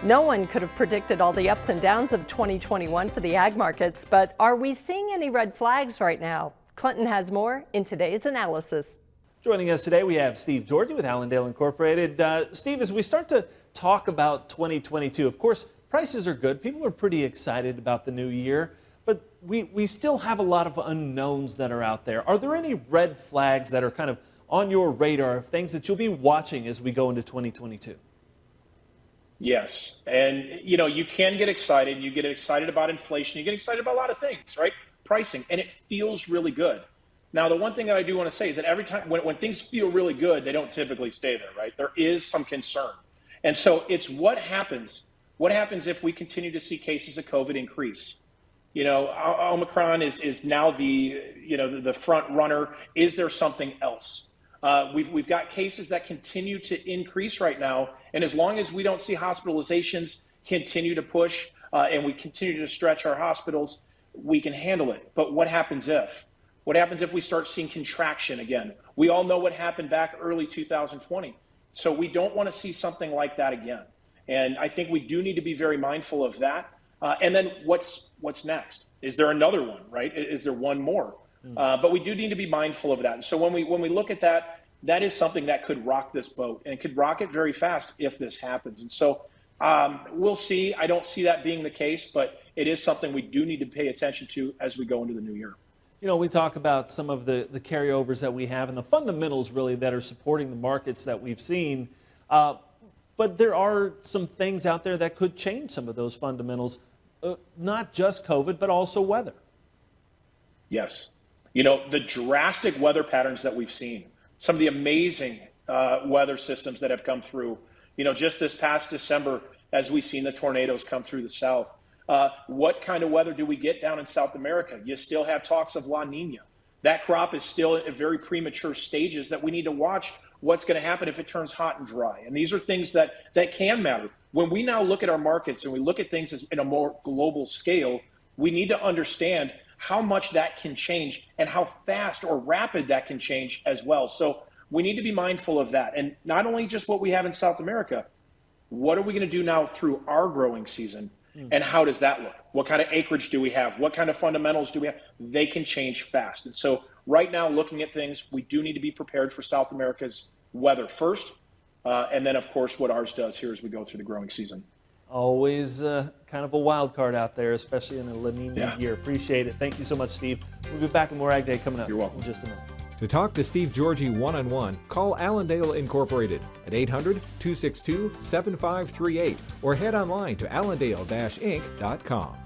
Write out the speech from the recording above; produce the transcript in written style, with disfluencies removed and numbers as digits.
No one could have predicted all the ups and downs of 2021 for the ag markets, but are we seeing any red flags right now? Clinton has more in today's analysis. Joining us today, we have Steve Georgi with Allendale Incorporated. Steve, as we start to talk about 2022, of course, prices are good. People are pretty excited about the new year, but we still have a lot of unknowns that are out there. Are there any red flags that are kind of on your radar of things that you'll be watching as we go into 2022? Yes. And, you can get excited. You get excited about inflation. You get excited about a lot of things, right? Pricing. And it feels really good. Now, the one thing that I do want to say is that every time when things feel really good, they don't typically stay there, right? There is some concern. And so it's what happens. What happens if we continue to see cases of COVID increase? Omicron is now the front runner. Is there something else? We've got cases that continue to increase right now. And as long as we don't see hospitalizations continue to push and we continue to stretch our hospitals, we can handle it. But what happens if? What happens if we start seeing contraction again? We all know what happened back early 2020. So we don't want to see something like that again. And I think we do need to be very mindful of that. And then what's next? Is there another one, right? Is there one more? But we do need to be mindful of that. And so when we look at that, that is something that could rock this boat, and it could rock it very fast if this happens. And so we'll see. I don't see that being the case, but it is something we do need to pay attention to as we go into the new year. We talk about some of the carryovers that we have and the fundamentals really that are supporting the markets that we've seen. But there are some things out there that could change some of those fundamentals, not just COVID, but also weather. Yes. The drastic weather patterns that we've seen, some of the amazing weather systems that have come through, just this past December, as we've seen the tornadoes come through the South. What kind of weather do we get down in South America? You still have talks of La Nina. That crop is still at very premature stages that we need to watch what's going to happen if it turns hot and dry. And these are things that can matter. When we now look at our markets and we look at things in a more global scale, we need to understand how much that can change and how fast or rapid that can change as well. So we need to be mindful of that. And not only just what we have in South America, what are we going to do now through our growing season? And how does that look? What kind of acreage do we have? What kind of fundamentals do we have? They can change fast. And so right now, looking at things, we do need to be prepared for South America's weather first. And then, of course, what ours does here as we go through the growing season. Always kind of a wild card out there, especially in a La Nina year. Appreciate it. Thank you so much, Steve. We'll be back with more Ag Day coming up. You're welcome. In just a minute. To talk to Steve Georgi one-on-one, call Allendale Incorporated at 800-262-7538 or head online to allendale-inc.com.